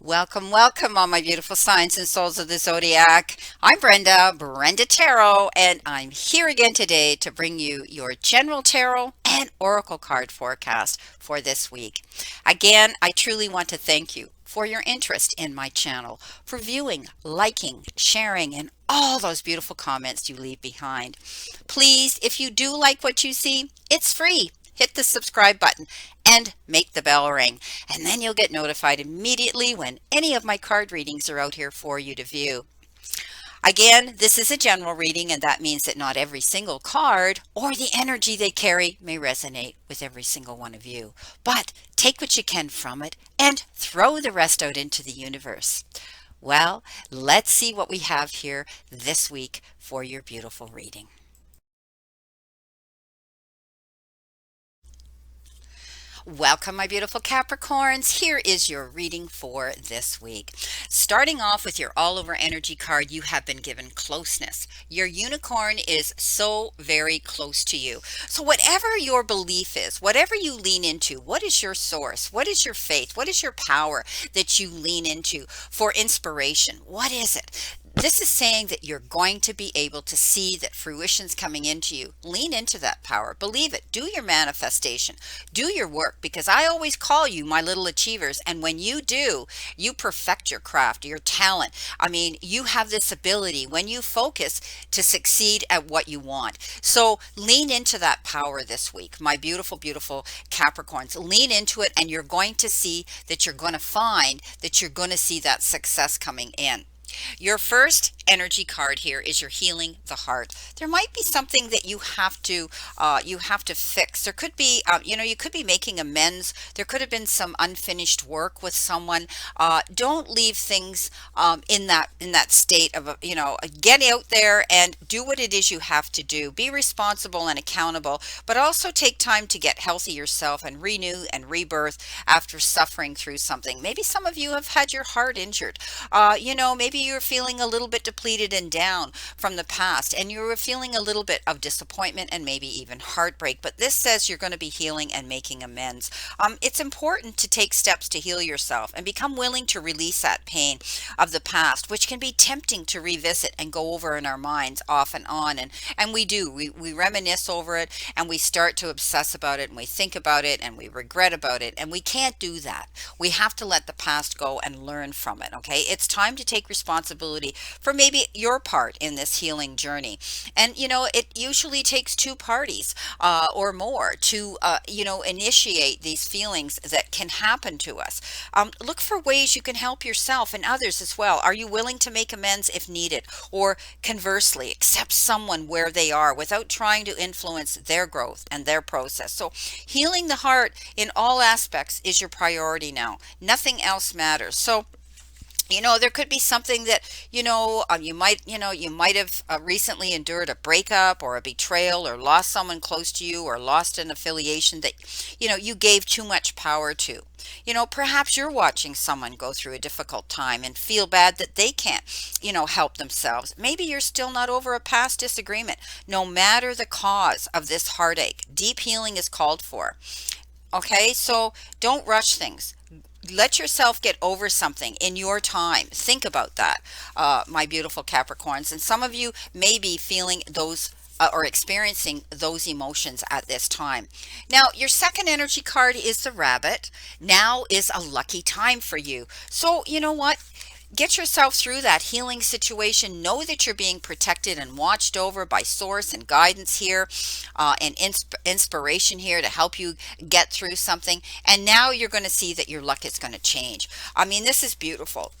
Welcome, welcome, all my beautiful signs and souls of the zodiac. I'm Brenda Tarot, and I'm here again today to bring you your general tarot and oracle card forecast for this week. Again, I truly want to thank you for your interest in my channel, for viewing, liking, sharing, and all those beautiful comments you leave behind. Please, if you do like what you see, it's free. Hit the subscribe button and make the bell ring, and then you'll get notified immediately when any of my card readings are out here for you to view. Again, this is a general reading, and that means that not every single card or the energy they carry may resonate with every single one of you. But take what you can from it and throw the rest out into the universe. Well, let's see what we have here this week for your beautiful reading. Welcome, my beautiful Capricorns. Here is your reading for this week. Starting off with your all over energy card, you have been given closeness. Your unicorn is so very close to you. So, whatever your belief is, whatever you lean into, what is your source? What is your faith? What is your power that you lean into for inspiration? What is it? This is saying that you're going to be able to see that fruition's coming into you. Lean into that power. Believe it. Do your manifestation. Do your work, because I always call you my little achievers. And when you do, you perfect your craft, your talent. I mean, you have this ability when you focus to succeed at what you want. So lean into that power this week, my beautiful, beautiful Capricorns. Lean into it, and you're going to see that you're going to find that you're going to see that success coming in. Your first energy card here is your healing the heart. There might be something that you have to fix. There could be you could be making amends. There could have been some unfinished work with someone. Don't leave things in that state of get out there and do what it is you have to do. Be responsible and accountable, but also take time to get healthy yourself and renew and rebirth after suffering through something. Maybe some of you have had your heart injured. Maybe you're feeling a little bit depleted and down from the past, and you were feeling a little bit of disappointment and maybe even heartbreak. But this says you're going to be healing and making amends. It's important to take steps to heal yourself and become willing to release that pain of the past, which can be tempting to revisit and go over in our minds off and on. And we do. We reminisce over it, and we start to obsess about it, and we think about it, and we regret about it. And we can't do that. We have to let the past go and learn from it. Okay. It's time to take responsibility for maybe your part in this healing journey. And, it usually takes two parties or more to, initiate these feelings that can happen to us. Look for ways you can help yourself and others as well. Are you willing to make amends if needed? Or conversely, accept someone where they are without trying to influence their growth and their process. So, healing the heart in all aspects is your priority now. Nothing else matters. So, there could be something that you might have recently endured a breakup or a betrayal, or lost someone close to you, or lost an affiliation that you gave too much power to. Perhaps you're watching someone go through a difficult time and feel bad that they can't help themselves. Maybe you're still not over a past disagreement. No matter the cause of this heartache, deep healing is called for. Okay, so don't rush things. Let yourself get over something in your time. Think about that, my beautiful Capricorns. And some of you may be feeling those or experiencing those emotions at this time. Now, your second energy card is the rabbit. Now is a lucky time for you. So, you know what? Get yourself through that healing situation. Know that you're being protected and watched over by source and guidance here, and inspiration here to help you get through something. And now you're going to see that your luck is going to change. I mean, this is beautiful.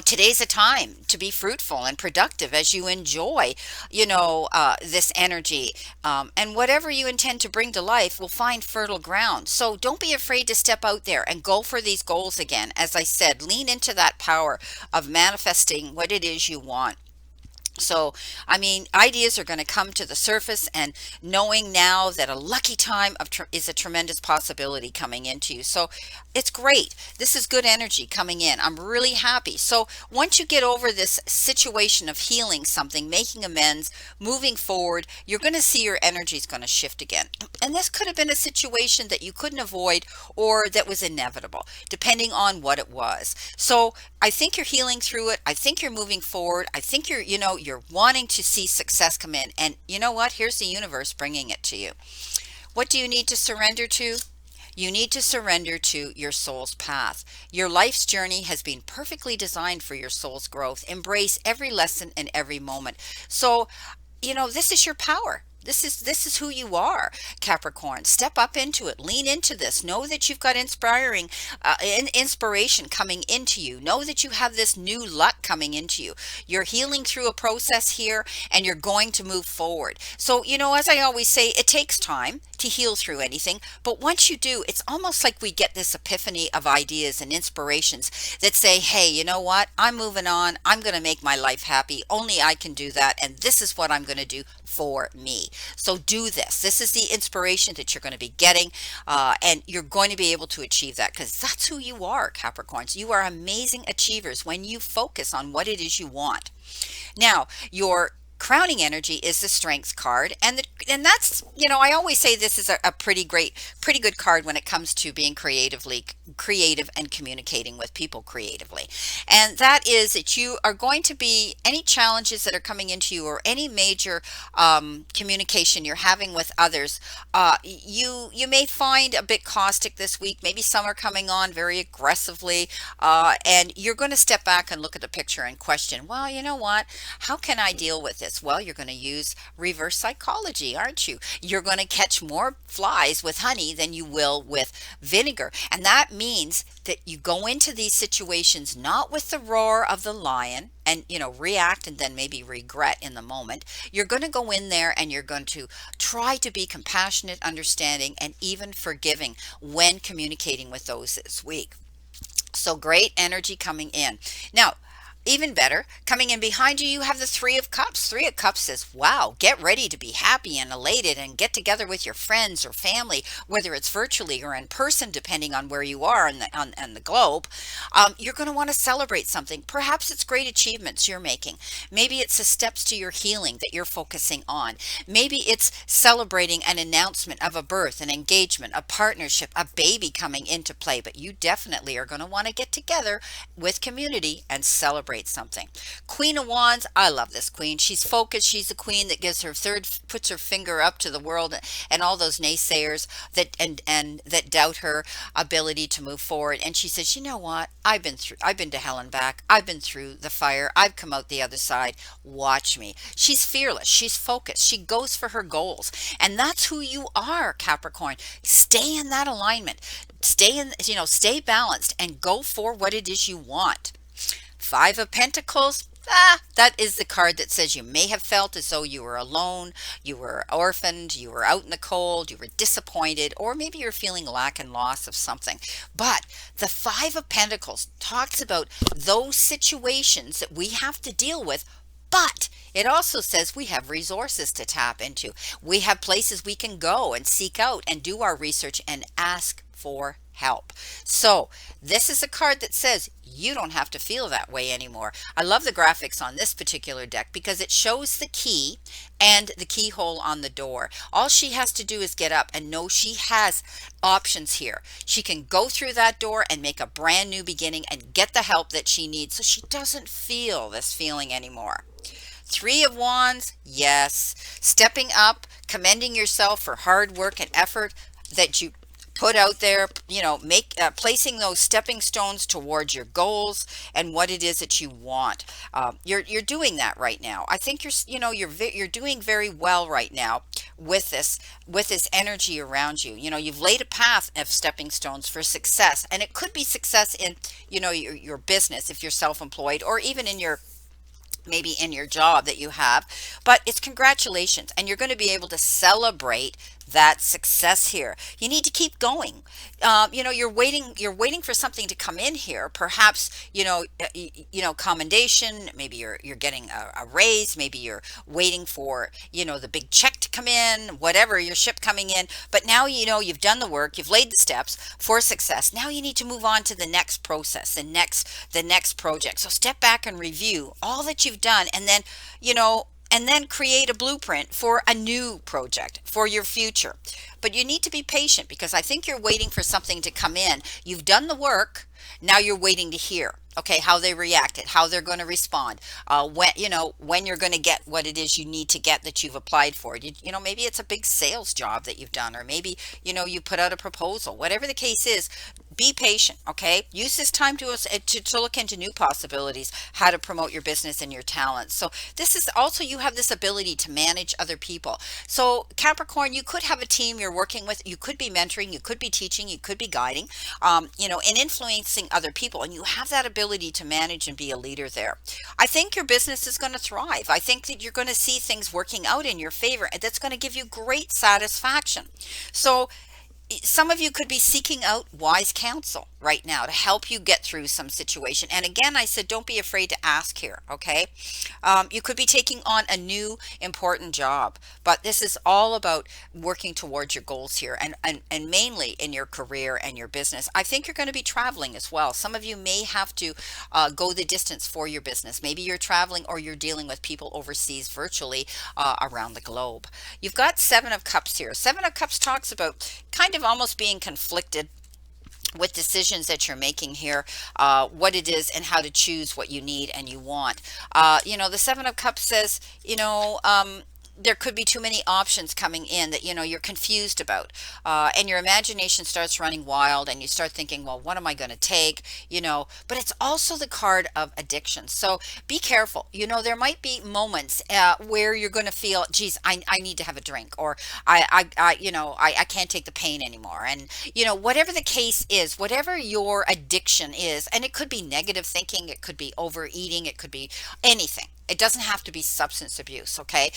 Today's a time to be fruitful and productive as you enjoy, this energy. And whatever you intend to bring to life will find fertile ground. So don't be afraid to step out there and go for these goals again. As I said, lean into that power of manifesting what it is you want. So, I mean, ideas are going to come to the surface, and knowing now that a lucky time is a tremendous possibility coming into you. So, it's great. This is good energy coming in. I'm really happy. So, once you get over this situation of healing something, making amends, moving forward, you're going to see your energy is going to shift again. And this could have been a situation that you couldn't avoid or that was inevitable, depending on what it was. So, I think you're healing through it. I think you're moving forward. I think you're wanting to see success come in. And you know what? Here's the universe bringing it to you. What do you need to surrender to? You need to surrender to your soul's path. Your life's journey has been perfectly designed for your soul's growth. Embrace every lesson and every moment. So, this is your power. This is who you are, Capricorn. Step up into it. Lean into this. Know that you've got inspiration coming into you. Know that you have this new luck coming into you. You're healing through a process here, and you're going to move forward. So, as I always say, it takes time to heal through anything, but once you do, it's almost like we get this epiphany of ideas and inspirations that say, hey, you know what? I'm moving on. I'm going to make my life happy. Only I can do that. And this is what I'm going to do for me. So do this. This is the inspiration that you're going to be getting, and you're going to be able to achieve that because that's who you are, Capricorns. You are amazing achievers when you focus on what it is you want. Now, your crowning energy is the strength card, and that's, I always say this is a pretty good card when it comes to being creative and communicating with people creatively. And that is that you are going to be any challenges that are coming into you, or any major communication you're having with others. You may find a bit caustic this week. Maybe some are coming on very aggressively, and you're going to step back and look at the picture and question, well, you know what? How can I deal with this? Well, you're going to use reverse psychology, aren't you? You're going to catch more flies with honey than you will with vinegar. And that means that you go into these situations not with the roar of the lion and, react and then maybe regret in the moment. You're going to go in there and you're going to try to be compassionate, understanding, and even forgiving when communicating with those this week. So great energy coming in. Now, even better, coming in behind you, you have the Three of Cups. Three of Cups says, wow, get ready to be happy and elated and get together with your friends or family, whether it's virtually or in person, depending on where you are on the globe. You're going to want to celebrate something. Perhaps it's great achievements you're making. Maybe it's the steps to your healing that you're focusing on. Maybe it's celebrating an announcement of a birth, an engagement, a partnership, a baby coming into play. But you definitely are going to want to get together with community and celebrate something. Queen of Wands, I love this queen. She's focused. She's the queen that puts her finger up to the world and all those naysayers and that doubt her ability to move forward. And she says, you know what? I've been to hell and back. I've been through the fire. I've come out the other side. Watch me. She's fearless. She's focused. She goes for her goals. And that's who you are, Capricorn. Stay in that alignment. Stay balanced and go for what it is you want. Five of Pentacles. That is the card that says you may have felt as though you were alone, you were orphaned, you were out in the cold, you were disappointed, or maybe you're feeling lack and loss of something. But the Five of Pentacles talks about those situations that we have to deal with. But it also says we have resources to tap into. We have places we can go and seek out and do our research and ask for help. So this is a card that says you don't have to feel that way anymore. I love the graphics on this particular deck because it shows the key and the keyhole on the door. All she has to do is get up and know she has options here. She can go through that door and make a brand new beginning and get the help that she needs so she doesn't feel this feeling anymore. Three of Wands, yes. Stepping up, commending yourself for hard work and effort that you put out there, placing those stepping stones towards your goals and what it is that you want. You're doing that right now. I think you're doing very well right now with this energy around you. You've laid a path of stepping stones for success, and it could be success in your business if you're self-employed, or even in your maybe in your job that you have, but it's congratulations, and you're going to be able to celebrate that success here. You need to keep going. You're waiting for something to come in here. Perhaps, commendation. Maybe you're getting a raise. Maybe you're waiting for, the big check to come in, whatever, your ship coming in. But now, you've done the work, you've laid the steps for success. Now you need to move on to the next process, the next project. So step back and review all that you've done, and then create a blueprint for a new project for your future. But you need to be patient, because I think you're waiting for something to come in. You've done the work. Now you're waiting to hear, okay, how they reacted, how they're going to respond, when you're going to get what it is you need to get that you've applied for. Maybe it's a big sales job that you've done, or maybe, you put out a proposal. Whatever the case is, be patient, okay? Use this time to look into new possibilities, how to promote your business and your talents. So this is also, you have this ability to manage other people. So Capricorn, you could have a team you're working with. You could be mentoring, you could be teaching, you could be guiding, and influencing other people. And you have that ability to manage and be a leader there. I think your business is going to thrive. I think that you're going to see things working out in your favor, and that's going to give you great satisfaction. So some of you could be seeking out wise counsel right now to help you get through some situation. And again, I said, don't be afraid to ask here, okay? You could be taking on a new important job, but this is all about working towards your goals here, and mainly in your career and your business. I think you're going to be traveling as well. Some of you may have to go the distance for your business. Maybe you're traveling, or you're dealing with people overseas virtually, around the globe. You've got Seven of Cups here. Seven of Cups talks about kind of almost being conflicted with decisions that you're making here, what it is and how to choose what you need and you want. The Seven of Cups says, there could be too many options coming in that you're confused about, and your imagination starts running wild, and you start thinking, well, what am I going to take? But it's also the card of addiction. So be careful. There might be moments where you're going to feel, geez, I need to have a drink, or I can't take the pain anymore. And whatever the case is, whatever your addiction is, and it could be negative thinking, it could be overeating, it could be anything. It doesn't have to be substance abuse, okay?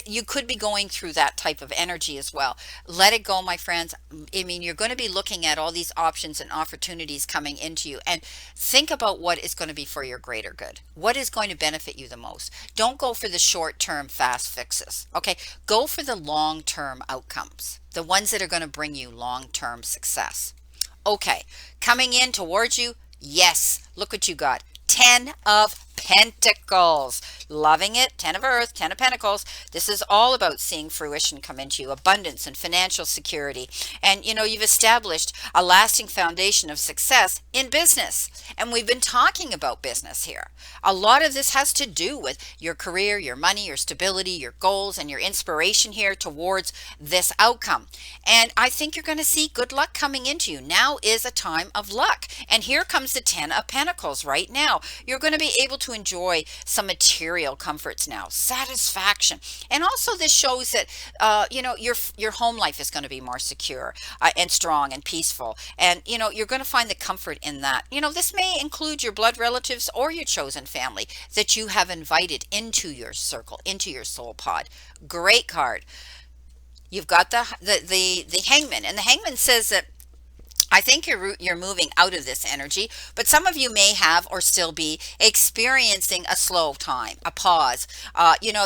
You could be going through that type of energy as well. Let it go, my friends. I mean, you're going to be looking at all these options and opportunities coming into you, and think about what is going to be for your greater good. What is going to benefit you the most? Don't go for the short-term fast fixes, okay? Go for the long-term outcomes, the ones that are going to bring you long-term success. Okay, coming in towards you, yes, look what you got. 10 of Pentacles. Loving it. 10 of Earth, 10 of Pentacles. This is all about seeing fruition come into you, abundance and financial security. And you've established a lasting foundation of success in business. And we've been talking about business here. A lot of this has to do with your career, your money, your stability, your goals, and your inspiration here towards this outcome. And I think you're going to see good luck coming into you. Now is a time of luck. And here comes the 10 of Pentacles right now. You're going to be able to enjoy some material comforts now, satisfaction. And also this shows that, your home life is going to be more secure, and strong and peaceful. And, you're going to find the comfort in that. This may include your blood relatives or your chosen family that you have invited into your circle, into your soul pod. Great card. You've got the Hangman, and the Hangman says that I think you're moving out of this energy, but some of you may have or still be experiencing a slow time, a pause,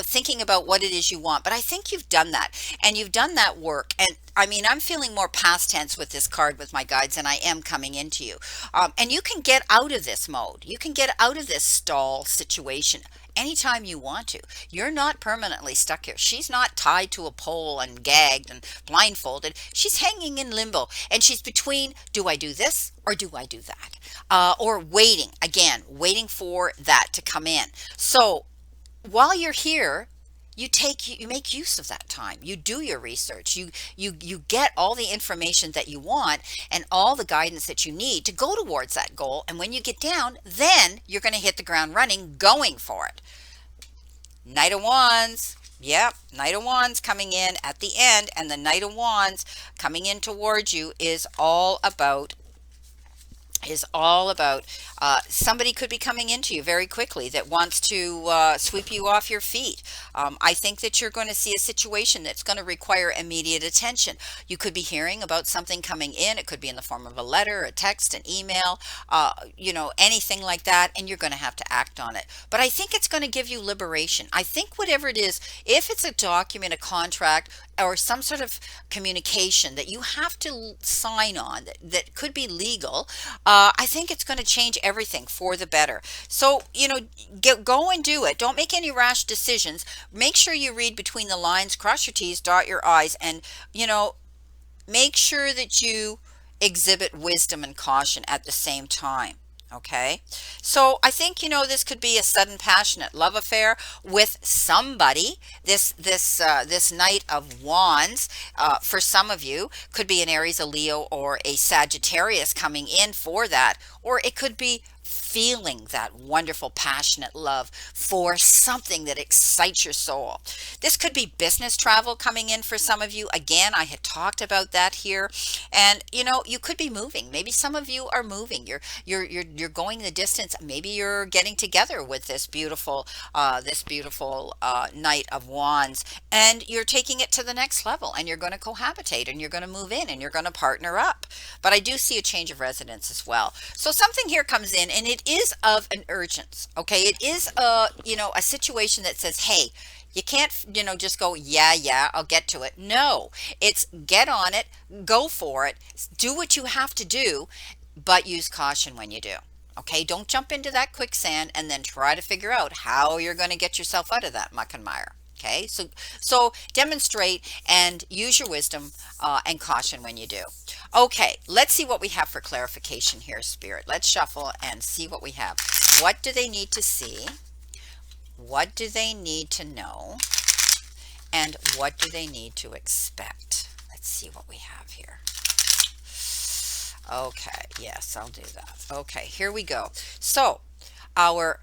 thinking about what it is you want. But I think you've done that, and you've done that work. And I mean, I'm feeling more past tense with this card with my guides than I am coming into you. And you can get out of this mode. You can get out of this stall situation anytime you want to. You're not permanently stuck here. She's not tied to a pole and gagged and blindfolded. She's hanging in limbo, and she's between, do I do this or do I do that? Or waiting, again, waiting for that to come in. So while you're here, you make use of that time. You do your research. You get all the information that you want and all the guidance that you need to go towards that goal. And when you get down, then you're going to hit the ground running, going for it. Knight of Wands. Yep, Knight of Wands coming in at the end, and the Knight of Wands coming in towards you is all about is all about somebody could be coming into you very quickly that wants to sweep you off your feet. I think that you're going to see a situation that's going to require immediate attention. You could be hearing about something coming in. It could be in the form of a letter, a text, an email, anything like that, and you're going to have to act on it. But I think it's going to give you liberation. I think whatever it is, if it's a document, a contract, or some sort of communication that you have to sign on that could be legal, I think it's going to change everything for the better. So, go and do it. Don't make any rash decisions. Make sure you read between the lines, cross your T's, dot your I's, and, you know, make sure that you exhibit wisdom and caution at the same time. Okay. So I think, this could be a sudden passionate love affair with somebody. This Knight of Wands, for some of you, could be an Aries, a Leo, or a Sagittarius coming in for that. Or it could be feeling that wonderful, passionate love for something that excites your soul. This could be business travel coming in for some of you. Again, I had talked about that here. And you could be moving. Maybe some of you are moving. You're going the distance. Maybe you're getting together with this beautiful Knight of Wands, and you're taking it to the next level, and you're going to cohabitate, and you're going to move in, and you're going to partner up. But I do see a change of residence as well. So something here comes in, and it is of an urgence. Okay, it is a situation that says, hey, you can't, just go, yeah, yeah, I'll get to it. No, it's get on it, go for it, do what you have to do, but use caution when you do. Okay, don't jump into that quicksand and then try to figure out how you're going to get yourself out of that muck and mire. Okay, so demonstrate and use your wisdom and caution when you do. Okay, let's see what we have for clarification here, Spirit. Let's shuffle and see what we have. What do they need to see? What do they need to know? And what do they need to expect? Let's see what we have here. Okay, yes, I'll do that. Okay, here we go. So, our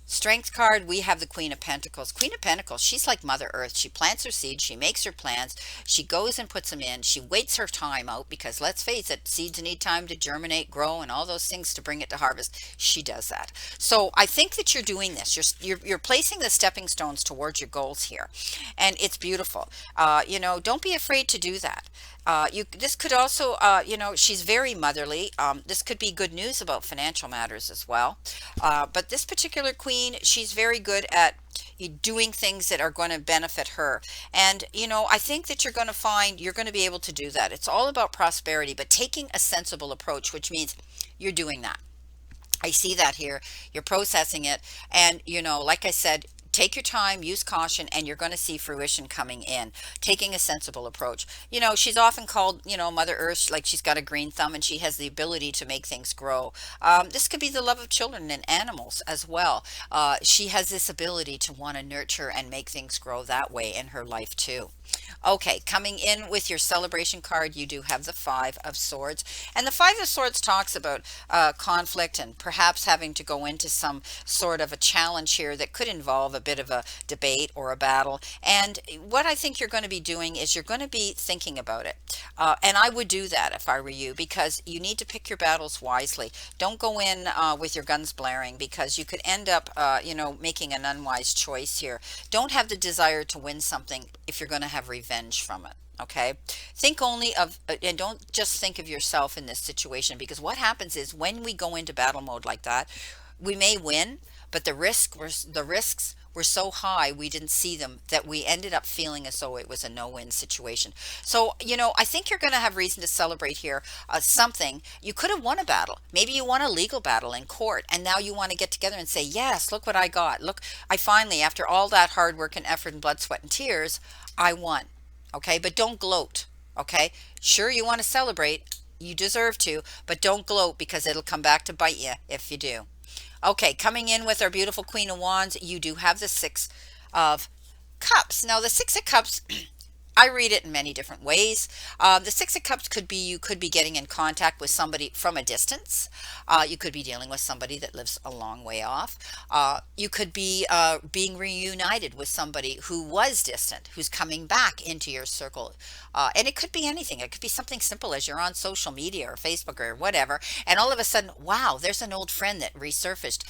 Strength card, we have the Queen of Pentacles. Queen of Pentacles, she's like Mother Earth. She plants her seeds, she makes her plans, she goes and puts them in, she waits her time out because let's face it, seeds need time to germinate, grow, and all those things to bring it to harvest. She does that. So I think that you're doing this. You're placing the stepping stones towards your goals here, and it's beautiful. Don't be afraid to do that. This could also, she's very motherly. This could be good news about financial matters as well. But this particular queen, she's very good at doing things that are going to benefit her. And, I think that you're going to find you're going to be able to do that. It's all about prosperity, but taking a sensible approach, which means you're doing that. I see that here. You're processing it. And, like I said, take your time, use caution, and you're going to see fruition coming in. Taking a sensible approach. She's often called, Mother Earth, like she's got a green thumb and she has the ability to make things grow. This could be the love of children and animals as well. She has this ability to want to nurture and make things grow that way in her life too. Okay, coming in with your celebration card, you do have the Five of Swords. And the Five of Swords talks about conflict and perhaps having to go into some sort of a challenge here that could involve a bit of a debate or a battle. And what I think you're going to be doing is you're going to be thinking about it. And I would do that if I were you, because you need to pick your battles wisely. Don't go in with your guns blaring, because you could end up, making an unwise choice here. Don't have the desire to win something if you're going to have revenge from it. Okay, think only of, and don't just think of yourself in this situation, because what happens is when we go into battle mode like that, we may win, but the risks were so high we didn't see them, that we ended up feeling as though it was a no-win situation. So, I think you're going to have reason to celebrate here. Something you could have won a battle. Maybe you won a legal battle in court, and now you want to get together and say, yes, look what I got. Look, I finally, after all that hard work and effort and blood, sweat, and tears, I won. Okay, but don't gloat. Okay, sure, you want to celebrate, you deserve to, but don't gloat, because it'll come back to bite you if you do. Okay, coming in with our beautiful Queen of Wands, you do have the Six of Cups. Now, the Six of Cups I read it in many different ways. The Six of Cups could be you could be getting in contact with somebody from a distance. You could be dealing with somebody that lives a long way off. You could be being reunited with somebody who was distant, who's coming back into your circle. And it could be anything. It could be something simple as you're on social media or Facebook or whatever, and all of a sudden, wow, there's an old friend that resurfaced,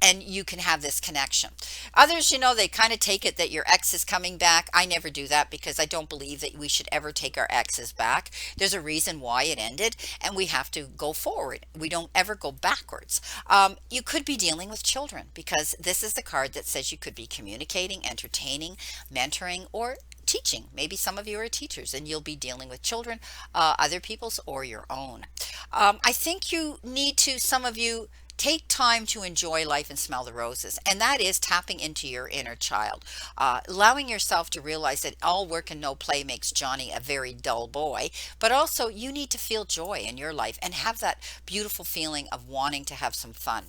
and you can have this connection. Others, they kind of take it that your ex is coming back. I never do that because I don't believe that we should ever take our exes back. There's a reason why it ended, and we have to go forward. We don't ever go backwards. You could be dealing with children because this is the card that says you could be communicating, entertaining, mentoring, or teaching. Maybe some of you are teachers and you'll be dealing with children, other people's, or your own. I think you need to, some of you, take time to enjoy life and smell the roses. And that is tapping into your inner child, allowing yourself to realize that all work and no play makes Johnny a very dull boy. But also, you need to feel joy in your life and have that beautiful feeling of wanting to have some fun.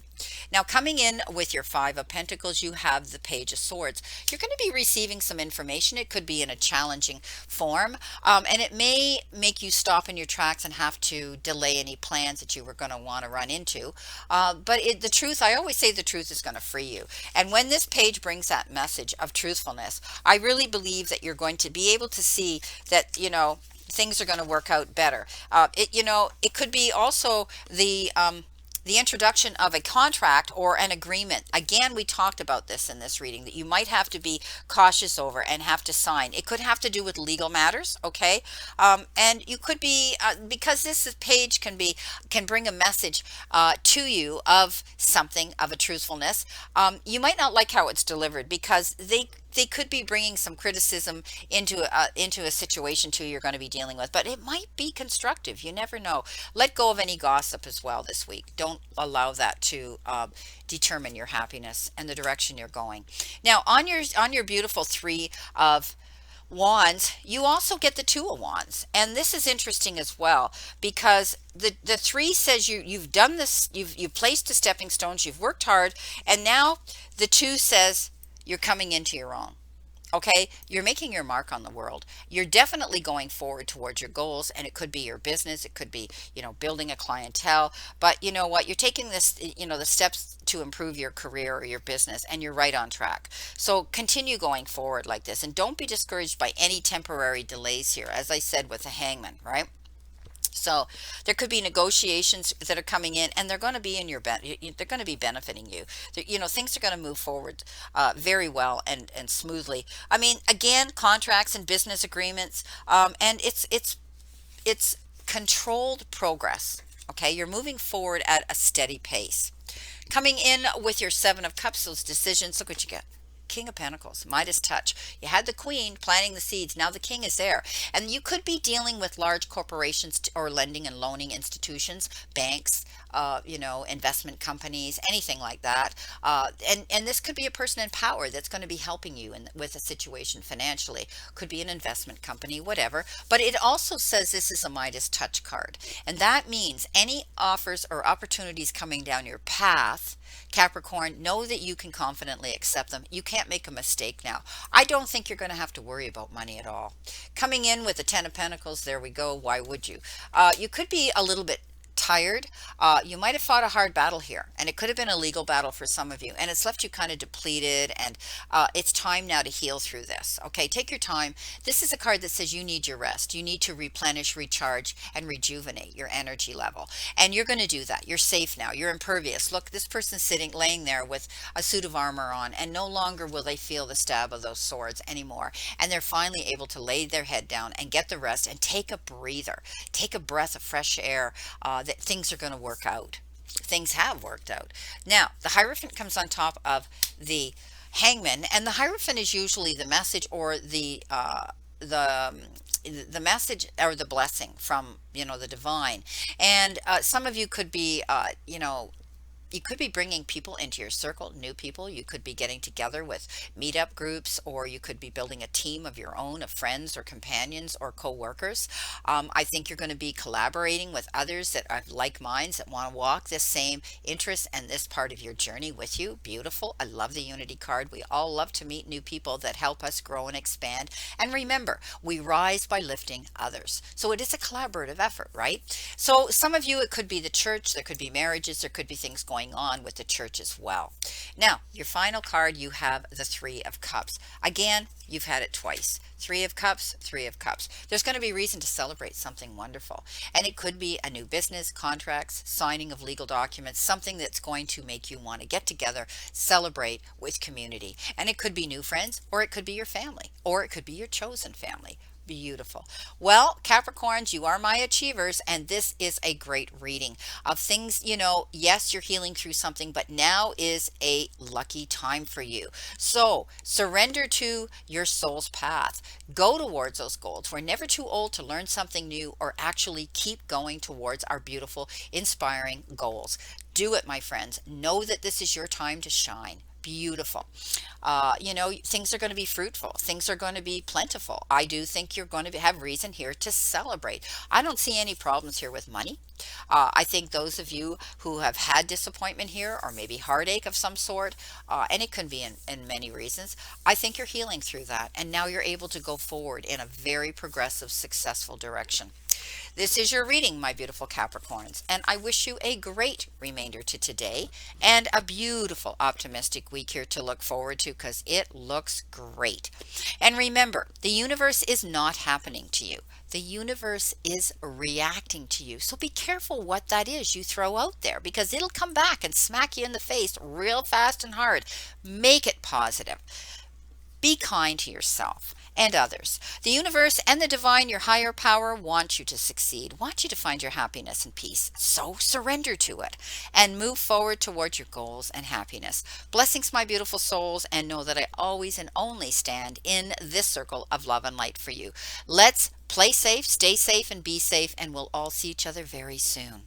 Now, coming in with your Five of Pentacles, you have the Page of Swords. You're going to be receiving some information. It could be in a challenging form, and it may make you stop in your tracks and have to delay any plans that you were going to want to run into. The truth, I always say the truth is going to free you. And when this page brings that message of truthfulness, I really believe that you're going to be able to see that, things are going to work out better. It could be also the introduction of a contract or an agreement. Again, we talked about this in this reading that you might have to be cautious over and have to sign. It could have to do with legal matters, okay? And you could be because page can bring a message to you of something of a truthfulness. You might not like how it's delivered because they could be bringing some criticism into a situation too you're going to be dealing with, but it might be constructive. You never know. Let go of any gossip as well this week. Don't allow that to determine your happiness and the direction you're going. Now, on your beautiful Three of Wands, you also get the Two of Wands, and this is interesting as well because the three says you've done this, you've placed the stepping stones, you've worked hard, and now the two says you're coming into your own. Okay, you're making your mark on the world. You're definitely going forward towards your goals, and it could be your business, it could be, building a clientele. But you know what? You're taking this, the steps to improve your career or your business, and you're right on track. So continue going forward like this, and don't be discouraged by any temporary delays here. As I said with the Hangman, right? So there could be negotiations that are coming in, and they're going to be in they're going to be benefiting you. Things are going to move forward very well and smoothly. I mean, again, contracts and business agreements, and it's controlled progress. Okay, you're moving forward at a steady pace. Coming in with your Seven of Cups, those decisions. Look what you get. King of Pentacles, Midas touch. You had the Queen planting the seeds. Now the King is there. And you could be dealing with large corporations or lending and loaning institutions, banks, investment companies, anything like that. And this could be a person in power that's going to be helping you with a situation financially. Could be an investment company, whatever. But it also says this is a Midas touch card. And that means any offers or opportunities coming down your path, Capricorn, know that you can confidently accept them. You can't make a mistake now. I don't think you're going to have to worry about money at all. Coming in with the Ten of Pentacles, there we go. Why would you? You could be a little bit tired. You might have fought a hard battle here, and it could have been a legal battle for some of you, and it's left you kind of depleted, and it's time now to heal through this. Okay, take your time. This is a card that says you need your rest. You need to replenish, recharge, and rejuvenate your energy level, and you're going to do that. You're safe now. You're impervious. Look, this person's laying there with a suit of armor on, and no longer will they feel the stab of those swords anymore, and they're finally able to lay their head down and get the rest and take a breather, take a breath of fresh air. That things are going to work out. Things have worked out. Now, the Hierophant comes on top of the Hangman, and the Hierophant is usually the message or the the message or the blessing from the divine. And some of you could be You could be bringing people into your circle, new people. You could be getting together with meetup groups, or you could be building a team of your own, of friends or companions or co-workers. I think you're going to be collaborating with others that are like minds that want to walk this same interest and this part of your journey with you. Beautiful. I love the Unity card. We all love to meet new people that help us grow and expand. And remember, we rise by lifting others. So it is a collaborative effort, right? So some of you, it could be the church, there could be marriages, there could be things going on with the church as well. Now, your final card, you have the Three of Cups. Again, you've had it twice. Three of Cups, Three of Cups. There's going to be reason to celebrate something wonderful. And it could be a new business, contracts, signing of legal documents, something that's going to make you want to get together, celebrate with community. And it could be new friends, or it could be your family, or it could be your chosen family. Beautiful. Well, Capricorns, you are my achievers, and this is a great reading of things. Yes, you're healing through something, but now is a lucky time for you. So surrender to your soul's path. Go towards those goals. We're never too old to learn something new or actually keep going towards our beautiful, inspiring goals. Do it, my friends. Know that this is your time to shine. Beautiful. Things are going to be fruitful. Things are going to be plentiful. I do think you're going to have reason here to celebrate. I don't see any problems here with money. I think those of you who have had disappointment here, or maybe heartache of some sort, and it can be in many reasons, I think you're healing through that. And now you're able to go forward in a very progressive, successful direction. This is your reading, my beautiful Capricorns, and I wish you a great remainder to today and a beautiful, optimistic week here to look forward to, because it looks great. And remember, the universe is not happening to you. The universe is reacting to you. So be careful what that is you throw out there, because it'll come back and smack you in the face real fast and hard. Make it positive. Be kind to yourself and others. The universe and the divine, your higher power, want you to succeed, want you to find your happiness and peace. So surrender to it and move forward toward your goals and happiness. Blessings, my beautiful souls, and know that I always and only stand in this circle of love and light for you. Let's play safe, stay safe, and be safe, and we'll all see each other very soon.